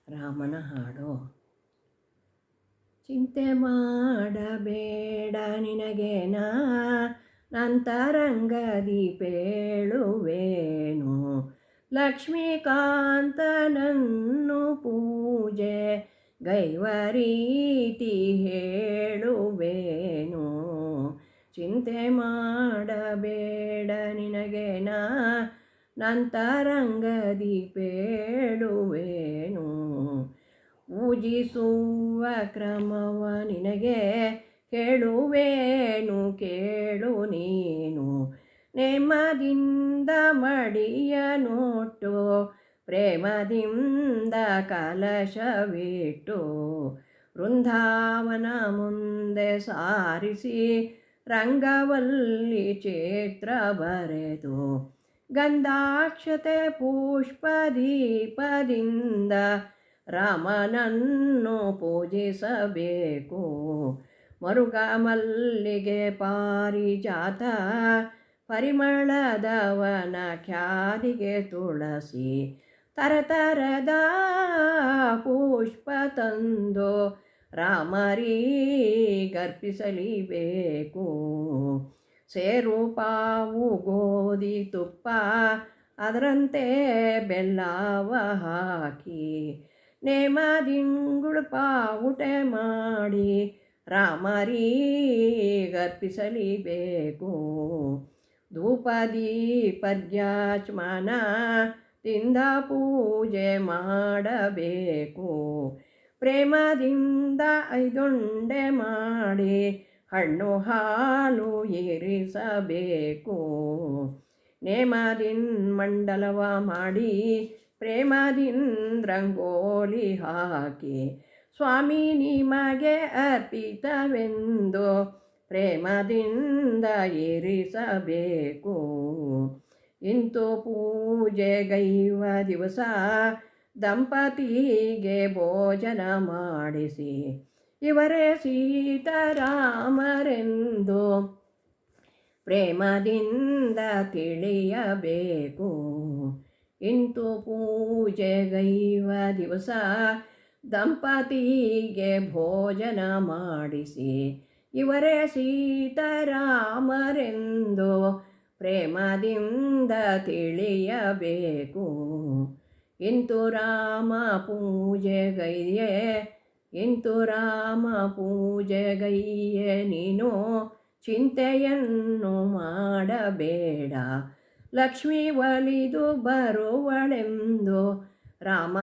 ರಾಮನ ಹಾಡು. ಚಿಂತೆ ಮಾಡಬೇಡ ನಿನಗೇನ ನಂತರಂಗದಿ ಪೇಳುವೇನು, ಲಕ್ಷ್ಮೀಕಾಂತನನ್ನು ಪೂಜೆ ಗೈವ ರೀತಿ ಹೇಳುವೇನು. ಚಿಂತೆ ಮಾಡಬೇಡ ನಿನಗೇನ ನಂತರಂಗದಿ ಪೇಳುವೇನು, ಪೂಜಿಸುವ ಕ್ರಮವ ನಿನಗೆ ಹೇಳುವೇನು ಕೇಳು ನೀನು. ನೇಮದಿಂದ ಮಡಿಯ ನೋಟು ಪ್ರೇಮದಿಂದ ಕಲಶವಿಟ್ಟು, ವೃಂದಾವನ ಮುಂದೆ ಸಾರಿಸಿ ರಂಗವಲ್ಲಿ ಚಿತ್ರ ಬರೆದು, ಗಂಧಾಕ್ಷತೆ ಪುಷ್ಪ ದೀಪದಿಂದ ರಾಮನನ್ನು ಪೂಜಿಸಬೇಕು. ಮರುಗ ಮಲ್ಲಿಗೆ ಪಾರಿಜಾತ ಪರಿಮಳದವನ ಖ್ಯಾತಿಗೆ ತುಳಸಿ, ತರತರದ ಪುಷ್ಪ ತಂದು ರಾಮರಿಗರ್ಪಿಸಲಿಬೇಕು. ಸೇರು ಪಾವು ಗೋಧಿ ತುಪ್ಪ ಅದರಂತೆ ಬೆಲ್ಲವ ಹಾಕಿ, ನೇಮದಿಂಗುಳು ಪಾವುಟೆ ಮಾಡಿ ರಾಮರಿಗರ್ಪಿಸಲಿಬೇಕು. ಧೂಪ ದೀಪರ್ಘ್ಯಾಚಮನ ದಿಂದ ಪೂಜೆ ಮಾಡಬೇಕು. ಪ್ರೇಮದಿಂದ ಐದುಂಡೆ ಮಾಡಿ ಹಣ್ಣು ಹಾಲು ಇರಿಸಬೇಕು. ನೇಮದಿನ್ ಮಂಡಲವ ಮಾಡಿ ಪ್ರೇಮದಿಂದ ರಂಗೋಲಿ ಹಾಕಿ, ಸ್ವಾಮಿ ನಿಮಗೆ ಅರ್ಪಿತವೆಂದು ಪ್ರೇಮದಿಂದ ಇರಿಸಬೇಕು. ಇಂತು ಪೂಜೆಗೈವ ದಿವಸ ದಂಪತಿಗೆ ಭೋಜನ ಮಾಡಿಸಿ, ಇವರೇ ಸೀತಾರಾಮರೆಂದು ಪ್ರೇಮದಿಂದ ತಿಳಿಯಬೇಕು. ಇಂತು ಪೂಜೆಗೈವ ದಿವಸ ದಂಪತಿಗೆ ಭೋಜನ ಮಾಡಿಸಿ, ಇವರೇ ಸೀತಾರಾಮರೆಂದು ಪ್ರೇಮದಿಂದ ತಿಳಿಯಬೇಕು. ಇಂತು ರಾಮ ಪೂಜೆಗೈಯೆ, ಇಂತು ರಾಮ ಪೂಜೆಗೈಯೆ ನೀನು ಚಿಂತೆಯನ್ನು ಮಾಡಬೇಡ, ಲಕ್ಷ್ಮಿ ಒಲಿದು ಬರುವಳೆಂದು ರಾಮ